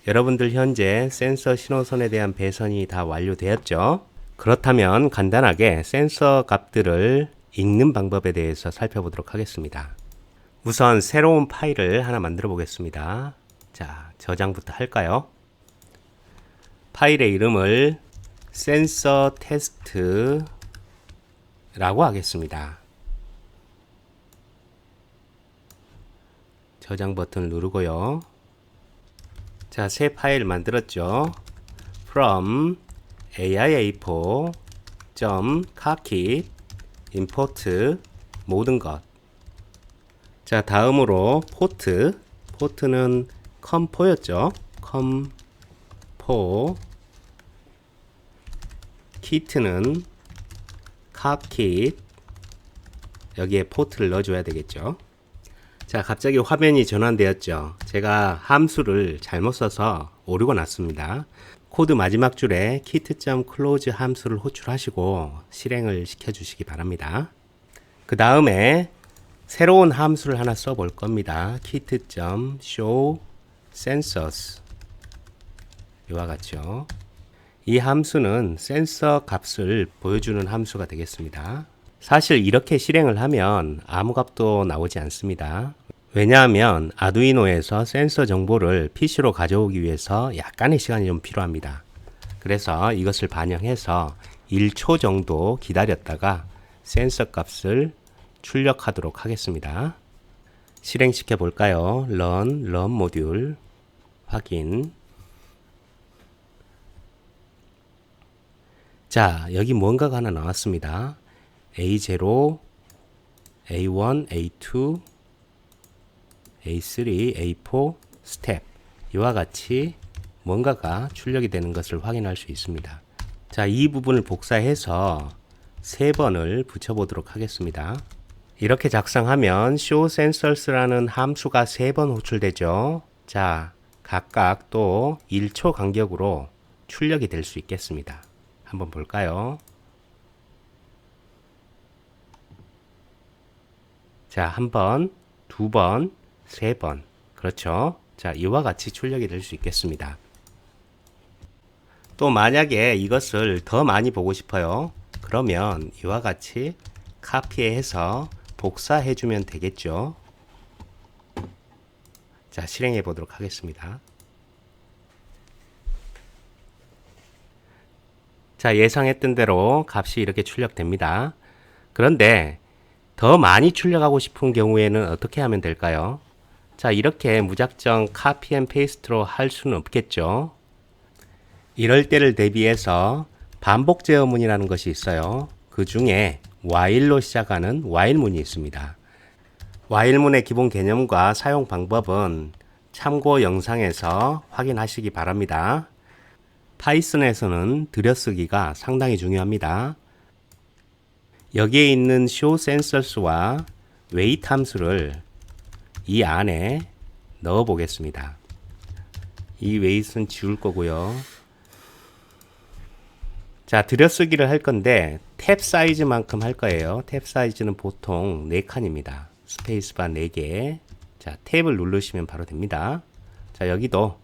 여러분들 현재 센서 신호선에 대한 배선이 다 완료되었죠? 그렇다면 간단하게 센서 값들을 읽는 방법에 대해서 살펴보도록 하겠습니다. 우선 새로운 파일을 하나 만들어 보겠습니다. 자, 저장부터 할까요? 파일의 이름을 센서 테스트라고 하겠습니다. 저장 버튼을 누르고요. 자, 새 파일 만들었죠? from aiA4.kit import 모든 것. 자, 다음으로 포트는 컴포였죠? 컴포 kit는 car 여기에 포트를 넣어줘야 되겠죠? 자, 갑자기 화면이 전환되었죠. 제가 함수를 잘못 써서 오류가 났습니다. 코드 마지막 줄에 kit.close 함수를 호출하시고 실행을 시켜주시기 바랍니다. 그 다음에 새로운 함수를 하나 써볼 겁니다. kit.show sensors 이와 같죠. 이 함수는 센서 값을 보여주는 함수가 되겠습니다. 사실 이렇게 실행을 하면 아무 값도 나오지 않습니다. 왜냐하면 아두이노에서 센서 정보를 PC로 가져오기 위해서 약간의 시간이 좀 필요합니다. 그래서 이것을 반영해서 1초 정도 기다렸다가 센서 값을 출력하도록 하겠습니다. 실행시켜 볼까요? run 모듈 확인. 자, 여기 뭔가가 하나 나왔습니다. A0, A1, A2, A3, A4 스텝 이와 같이 뭔가가 출력이 되는 것을 확인할 수 있습니다. 자, 이 부분을 복사해서 3번을 붙여보도록 하겠습니다. 이렇게 작성하면 show sensors라는 함수가 3번 호출되죠. 자, 각각 또 1초 간격으로 출력이 될 수 있겠습니다. 한번 볼까요? 자, 한 번, 두 번, 세 번. 그렇죠? 자, 이와 같이 출력이 될 수 있겠습니다. 또 만약에 이것을 더 많이 보고 싶어요. 그러면 이와 같이 카피해서 복사해 주면 되겠죠. 자, 실행해 보도록 하겠습니다. 자, 예상했던 대로 값이 이렇게 출력됩니다. 그런데 더 많이 출력하고 싶은 경우에는 어떻게 하면 될까요? 자, 이렇게 무작정 카피 앤 페이스트로 할 수는 없겠죠. 이럴 때를 대비해서 반복 제어문이라는 것이 있어요. 그 중에 while로 시작하는 while문이 있습니다. while문의 기본 개념과 사용 방법은 참고 영상에서 확인하시기 바랍니다. 파이썬에서는 들여쓰기가 상당히 중요합니다. 여기에 있는 show sensors와 wait 함수를 이 안에 넣어 보겠습니다. 이 wait은 지울 거고요. 자, 들여쓰기를 할 건데 탭 사이즈만큼 할 거예요. 탭 사이즈는 보통 4칸입니다. 스페이스바 4개. 자, 탭을 누르시면 바로 됩니다. 자, 여기도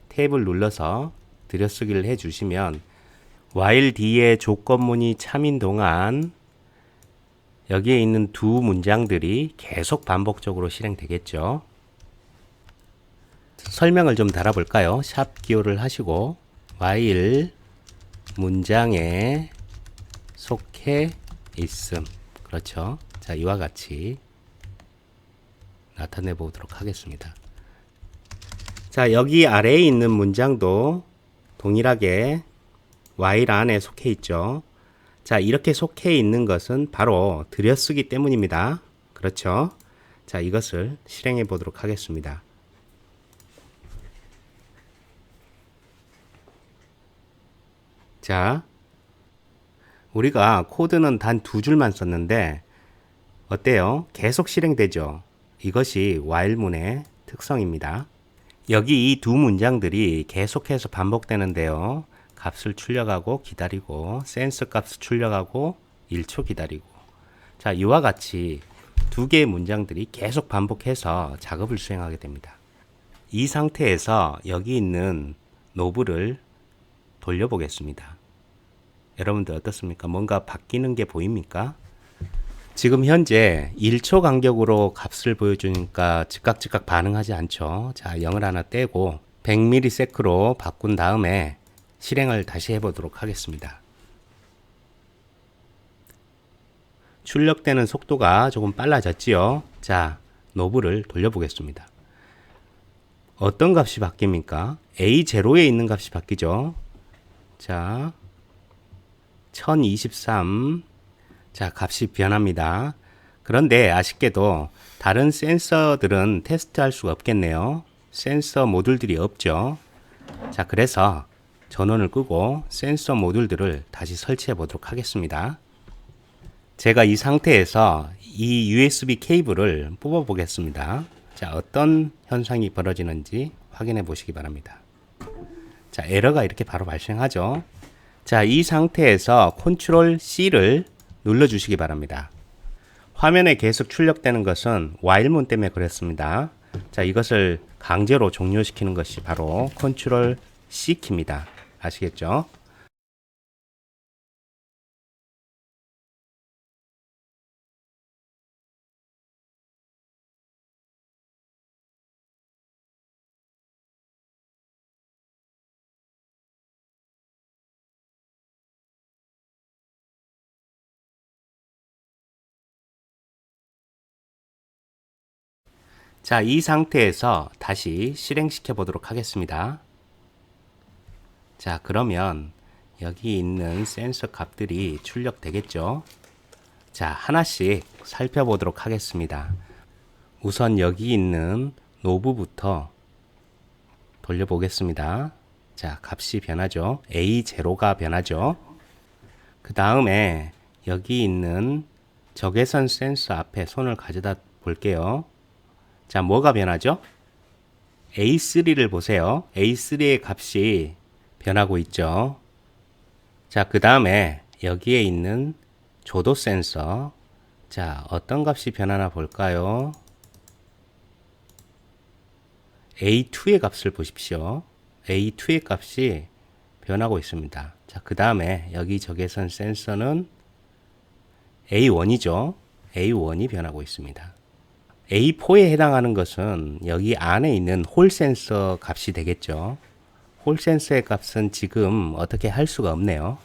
탭을 눌러서 들여쓰기를 해 주시면 while 뒤에 조건문이 참인 동안 여기에 있는 두 문장들이 계속 반복적으로 실행되겠죠. 설명을 좀 달아볼까요? 샵 기호를 하시고 while 문장에 속해 있음. 그렇죠. 자, 이와 같이 나타내 보도록 하겠습니다. 자, 여기 아래에 있는 문장도 동일하게 while 안에 속해 있죠. 자, 이렇게 속해 있는 것은 바로 들여쓰기 때문입니다. 그렇죠? 자, 이것을 실행해 보도록 하겠습니다. 자, 우리가 코드는 단 2줄만 썼는데 어때요? 계속 실행되죠? 이것이 while문의 특성입니다. 여기 이 두 문장들이 계속해서 반복되는데요. 값을 출력하고 기다리고 센서 값을 출력하고 1초 기다리고 자, 이와 같이 두 개의 문장들이 계속 반복해서 작업을 수행하게 됩니다. 이 상태에서 여기 있는 노브를 돌려보겠습니다. 여러분들 어떻습니까? 뭔가 바뀌는 게 보입니까? 지금 현재 1초 간격으로 값을 보여주니까 즉각 반응하지 않죠. 자, 0을 하나 떼고 100ms로 바꾼 다음에 실행을 다시 해보도록 하겠습니다. 출력되는 속도가 조금 빨라졌지요. 자, 노브를 돌려보겠습니다. 어떤 값이 바뀝니까? A0에 있는 값이 바뀌죠. 자, 1023. 자, 값이 변합니다. 그런데 아쉽게도 다른 센서들은 테스트할 수가 없겠네요. 센서 모듈들이 없죠. 자, 그래서 전원을 끄고 센서 모듈들을 다시 설치해 보도록 하겠습니다. 제가 이 상태에서 이 USB 케이블을 뽑아 보겠습니다. 자, 어떤 현상이 벌어지는지 확인해 보시기 바랍니다. 자, 에러가 이렇게 바로 발생하죠. 자, 이 상태에서 컨트롤 C를 눌러 주시기 바랍니다. 화면에 계속 출력되는 것은 while문 때문에 그렇습니다. 자, 이것을 강제로 종료시키는 것이 바로 컨트롤 C 키입니다. 아시겠죠? 자, 이 상태에서 다시 실행시켜 보도록 하겠습니다. 자, 그러면 여기 있는 센서 값들이 출력되겠죠? 자, 하나씩 살펴보도록 하겠습니다. 우선 여기 있는 노브부터 돌려보겠습니다. 자, 값이 변하죠. A0가 변하죠. 그 다음에 여기 있는 적외선 센서 앞에 손을 가져다 볼게요. 자, 뭐가 변하죠? A3를 보세요. A3의 값이 변하고 있죠. 자, 그 다음에 여기에 있는 조도 센서. 자, 어떤 값이 변하나 볼까요? A2의 값을 보십시오. A2의 값이 변하고 있습니다. 자, 그 다음에 여기 적외선 센서는 A1이죠. A1이 변하고 있습니다. A4에 해당하는 것은 여기 안에 있는 홀 센서 값이 되겠죠. 홀 센서의 값은 지금 어떻게 할 수가 없네요.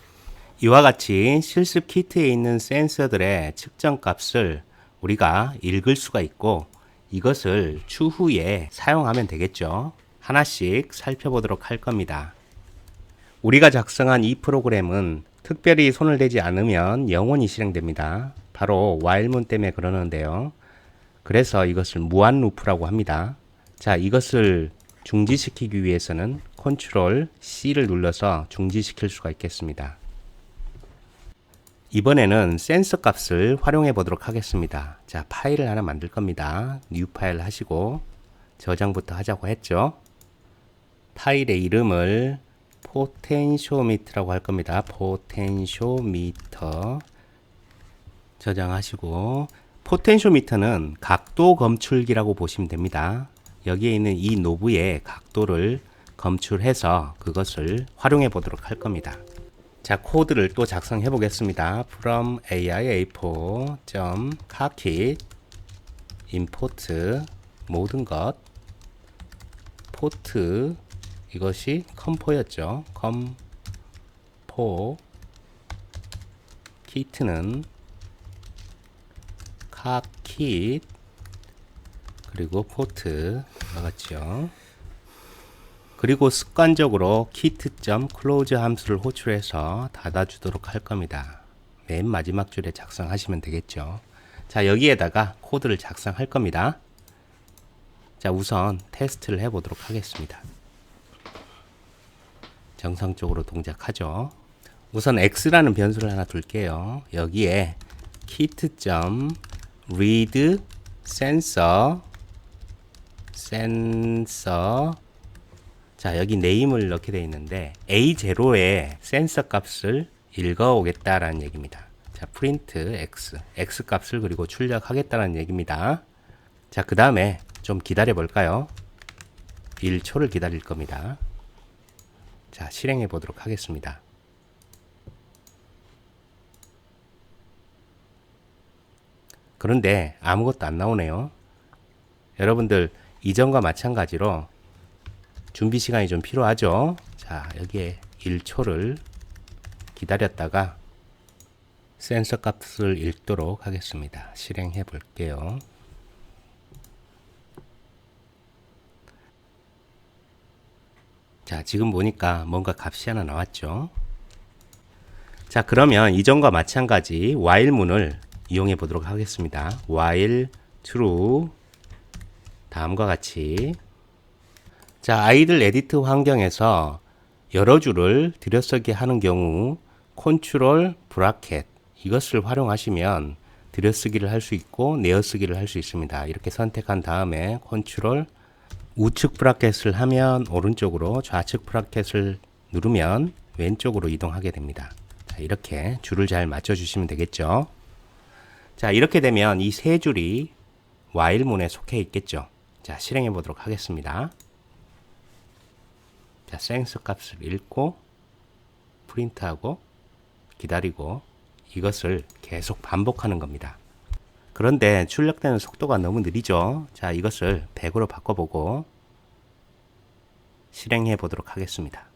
이와 같이 실습 키트에 있는 센서들의 측정 값을 우리가 읽을 수가 있고 이것을 추후에 사용하면 되겠죠. 하나씩 살펴보도록 할 겁니다. 우리가 작성한 이 프로그램은 특별히 손을 대지 않으면 영원히 실행됩니다. 바로 while문 때문에 그러는데요. 그래서 이것을 무한 루프라고 합니다. 자, 이것을 중지시키기 위해서는 컨트롤 C를 눌러서 중지시킬 수가 있겠습니다. 이번에는 센서 값을 활용해 보도록 하겠습니다. 자, 파일을 하나 만들 겁니다. 뉴 파일 하시고 저장부터 하자고 했죠. 파일의 이름을 포텐쇼미터라고 할 겁니다. 포텐쇼미터 저장하시고 포텐쇼미터는 각도 검출기라고 보시면 됩니다. 여기에 있는 이 노브의 각도를 검출해서 그것을 활용해 보도록 할 겁니다. 자, 코드를 또 작성해 보겠습니다. from aiia4.cockit import 모든 것 포트 이것이 컴포였죠. 컴포 키트는 cockit 그리고 포트 나갔죠. 그리고 습관적으로 kit.close 함수를 호출해서 닫아주도록 할 겁니다. 맨 마지막 줄에 작성하시면 되겠죠. 자, 여기에다가 코드를 작성할 겁니다. 자, 우선 테스트를 해보도록 하겠습니다. 정상적으로 동작하죠. 우선 x라는 변수를 하나 둘게요. 여기에 kit.read sensor 자, 여기 네임을 넣게 되어 있는데 A0의 센서 값을 읽어오겠다라는 얘기입니다. 자, print x 값을 그리고 출력하겠다라는 얘기입니다. 자, 그 다음에 좀 기다려 볼까요? 1초를 기다릴 겁니다. 자, 실행해 보도록 하겠습니다. 그런데 아무것도 안 나오네요. 여러분들 이전과 마찬가지로 준비 시간이 좀 필요하죠. 자, 여기에 1초를 기다렸다가 센서 값을 읽도록 하겠습니다. 실행해 볼게요. 자, 지금 보니까 뭔가 값이 하나 나왔죠. 자, 그러면 이전과 마찬가지 while 문을 이용해 보도록 하겠습니다. while true 다음과 같이 자, 아이들 에디트 환경에서 여러 줄을 들여쓰기 하는 경우 컨트롤 브라켓 이것을 활용하시면 들여쓰기를 할 수 있고 내어쓰기를 할 수 있습니다. 이렇게 선택한 다음에 컨트롤 우측 브라켓을 하면 오른쪽으로 좌측 브라켓을 누르면 왼쪽으로 이동하게 됩니다. 자, 이렇게 줄을 잘 맞춰 주시면 되겠죠. 자, 이렇게 되면 이 세 줄이 while 문에 속해 있겠죠. 자, 실행해 보도록 하겠습니다. 자, 센서 값을 읽고 프린트하고 기다리고 이것을 계속 반복하는 겁니다. 그런데 출력되는 속도가 너무 느리죠. 자, 이것을 100으로 바꿔보고 실행해 보도록 하겠습니다.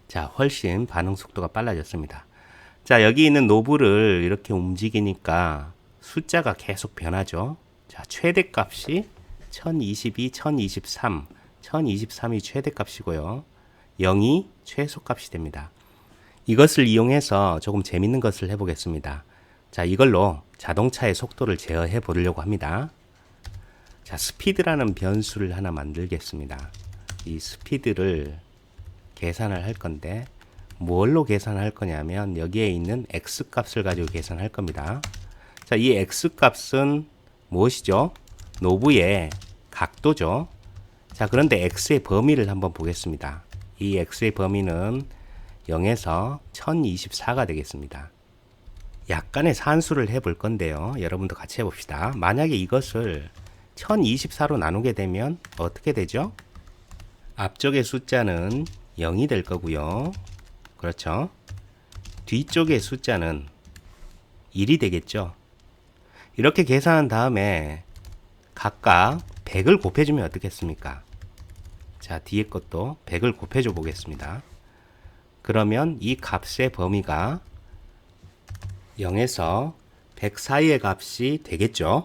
자, 훨씬 반응 속도가 빨라졌습니다. 자, 여기 있는 노브를 이렇게 움직이니까 숫자가 계속 변하죠. 자, 최대 값이 1022, 1023, 1023이 최대 값이고요. 0이 최소 값이 됩니다. 이것을 이용해서 조금 재밌는 것을 해보겠습니다. 자, 이걸로 자동차의 속도를 제어해 보려고 합니다. 자, 스피드라는 변수를 하나 만들겠습니다. 이 스피드를 계산을 할 건데 뭘로 계산할 거냐면 여기에 있는 x 값을 가지고 계산할 겁니다. 자, 이 x 값은 무엇이죠? 노브의 각도죠. 자, 그런데 x의 범위를 한번 보겠습니다. 이 x의 범위는 0에서 1024가 되겠습니다. 약간의 산수를 해볼 건데요. 여러분도 같이 해봅시다. 만약에 이것을 1024로 나누게 되면 어떻게 되죠? 앞쪽의 숫자는 0이 될 거고요. 그렇죠? 뒤쪽의 숫자는 1이 되겠죠. 이렇게 계산한 다음에 각각 100을 곱해주면 어떻겠습니까? 자, 뒤에 것도 100을 곱해줘 보겠습니다. 그러면 이 값의 범위가 0에서 100 사이의 값이 되겠죠.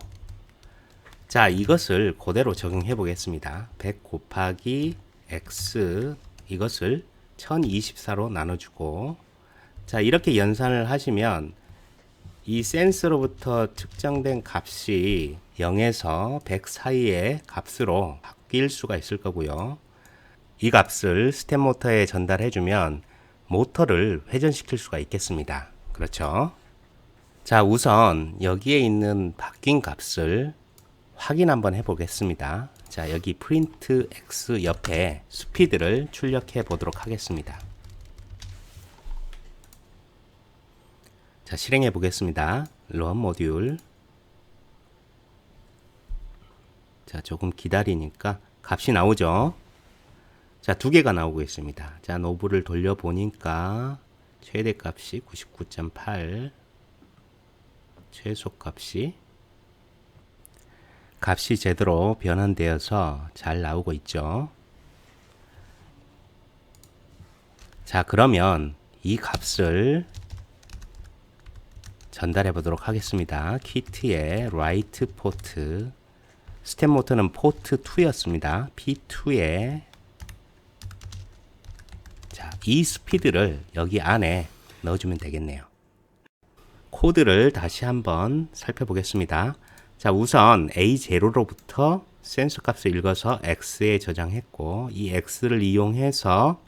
자, 이것을 그대로 적용해 보겠습니다. 100 곱하기 x 이것을 1024로 나눠주고 자, 이렇게 연산을 하시면 이 센서로부터 측정된 값이 0에서 100 사이의 값으로 바뀔 수가 있을 거고요. 이 값을 스텝 모터에 전달해 주면 모터를 회전시킬 수가 있겠습니다. 그렇죠? 자, 우선 여기에 있는 바뀐 값을 확인 한번 해 보겠습니다. 자, 여기 프린트 x 옆에 스피드를 출력해 보도록 하겠습니다. 자, 실행해 보겠습니다. 런 모듈. 자, 조금 기다리니까 값이 나오죠. 자, 두 개가 나오고 있습니다. 자, 노브를 돌려 보니까 최대 값이 99.8, 최소 값이 제대로 변환되어서 잘 나오고 있죠. 자, 그러면 이 값을 전달해 보도록 하겠습니다. 키트의 write 포트, 스텝 모터는 포트 2였습니다. P2에 자, 이 스피드를 여기 안에 넣어주면 되겠네요. 코드를 다시 한번 살펴보겠습니다. 자, 우선 A0로부터 센서 값을 읽어서 X에 저장했고 이 X를 이용해서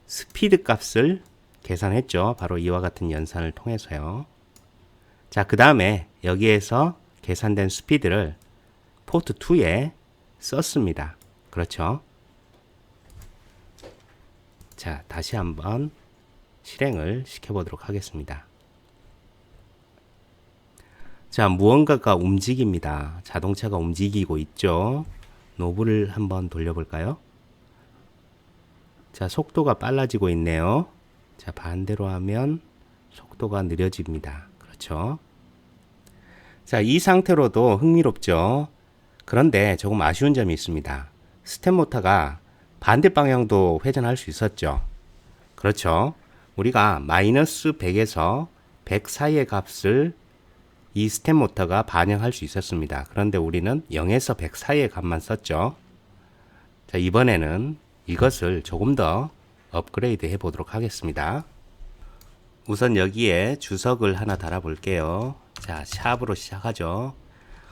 스피드 값을 계산했죠. 바로 이와 같은 연산을 통해서요. 자, 그 다음에 여기에서 계산된 스피드를 포트 2에 썼습니다. 그렇죠? 자, 다시 한번 실행을 시켜보도록 하겠습니다. 자, 무언가가 움직입니다. 자동차가 움직이고 있죠. 노브를 한번 돌려볼까요? 자, 속도가 빨라지고 있네요. 자, 반대로 하면 속도가 느려집니다. 그렇죠? 자, 이 상태로도 흥미롭죠? 그런데 조금 아쉬운 점이 있습니다. 스텝 모터가 반대 방향도 회전할 수 있었죠. 그렇죠? 우리가 마이너스 100에서 100 사이의 값을 이 스텝 모터가 반영할 수 있었습니다. 그런데 우리는 0에서 100 사이의 값만 썼죠. 자, 이번에는 이것을 조금 더 업그레이드 해 보도록 하겠습니다. 우선 여기에 주석을 하나 달아 볼게요. 자, 샵으로 시작하죠.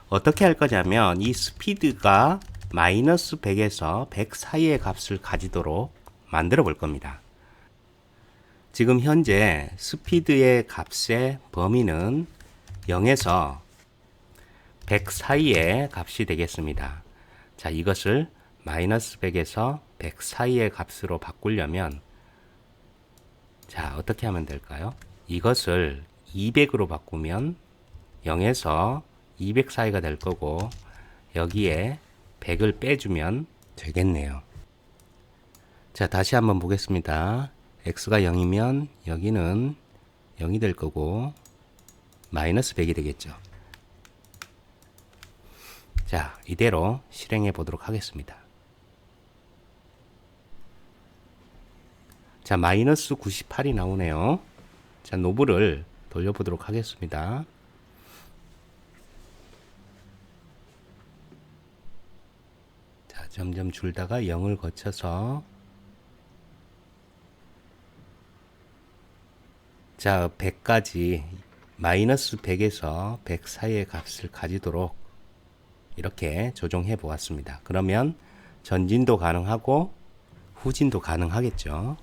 어떻게 할 거냐면 이 스피드가 마이너스 100에서 100 사이의 값을 가지도록 만들어 볼 겁니다. 지금 현재 스피드의 값의 범위는 0에서 100 사이의 값이 되겠습니다. 자, 이것을 마이너스 100에서 100 사이의 값으로 바꾸려면 자, 어떻게 하면 될까요? 이것을 200으로 바꾸면 0에서 200 사이가 될 거고 여기에 100을 빼주면 되겠네요. 자, 다시 한번 보겠습니다. x가 0이면 여기는 0이 될 거고 마이너스 100이 되겠죠. 자, 이대로 실행해 보도록 하겠습니다. 자, 마이너스 98이 나오네요. 자, 노브를 돌려보도록 하겠습니다. 자, 점점 줄다가 0을 거쳐서 자, 100까지 마이너스 100에서 100 사이의 값을 가지도록 이렇게 조정해 보았습니다. 그러면 전진도 가능하고 후진도 가능하겠죠.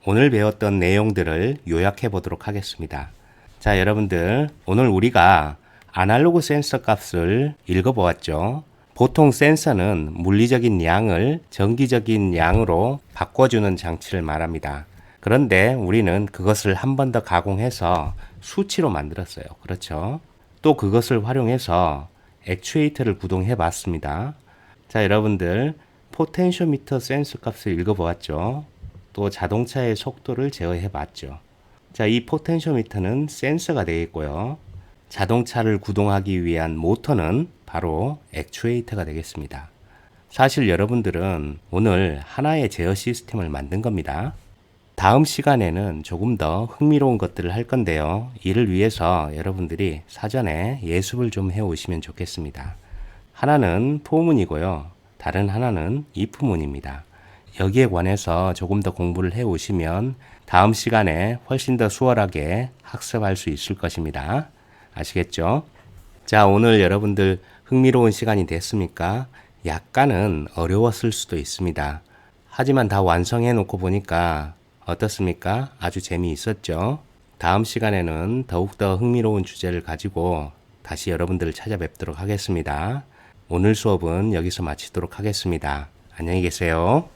오늘 배웠던 내용들을 요약해 보도록 하겠습니다. 자, 여러분들 오늘 우리가 아날로그 센서 값을 읽어 보았죠. 보통 센서는 물리적인 양을 전기적인 양으로 바꿔주는 장치를 말합니다. 그런데 우리는 그것을 한 번 더 가공해서 수치로 만들었어요. 그렇죠? 또 그것을 활용해서 액추에이터를 구동해 봤습니다. 자, 여러분들 포텐쇼미터 센서 값을 읽어 보았죠. 또 자동차의 속도를 제어해 봤죠. 자, 이 포텐쇼미터는 센서가 되겠고요. 자동차를 구동하기 위한 모터는 바로 액추에이터가 되겠습니다. 사실 여러분들은 오늘 하나의 제어 시스템을 만든 겁니다. 다음 시간에는 조금 더 흥미로운 것들을 할 건데요. 이를 위해서 여러분들이 사전에 예습을 좀 해오시면 좋겠습니다. 하나는 포문이고요. 다른 하나는 if문입니다. 여기에 관해서 조금 더 공부를 해오시면 다음 시간에 훨씬 더 수월하게 학습할 수 있을 것입니다. 아시겠죠? 자, 오늘 여러분들 흥미로운 시간이 됐습니까? 약간은 어려웠을 수도 있습니다. 하지만 다 완성해 놓고 보니까 어떻습니까? 아주 재미있었죠? 다음 시간에는 더욱더 흥미로운 주제를 가지고 다시 여러분들을 찾아뵙도록 하겠습니다. 오늘 수업은 여기서 마치도록 하겠습니다. 안녕히 계세요.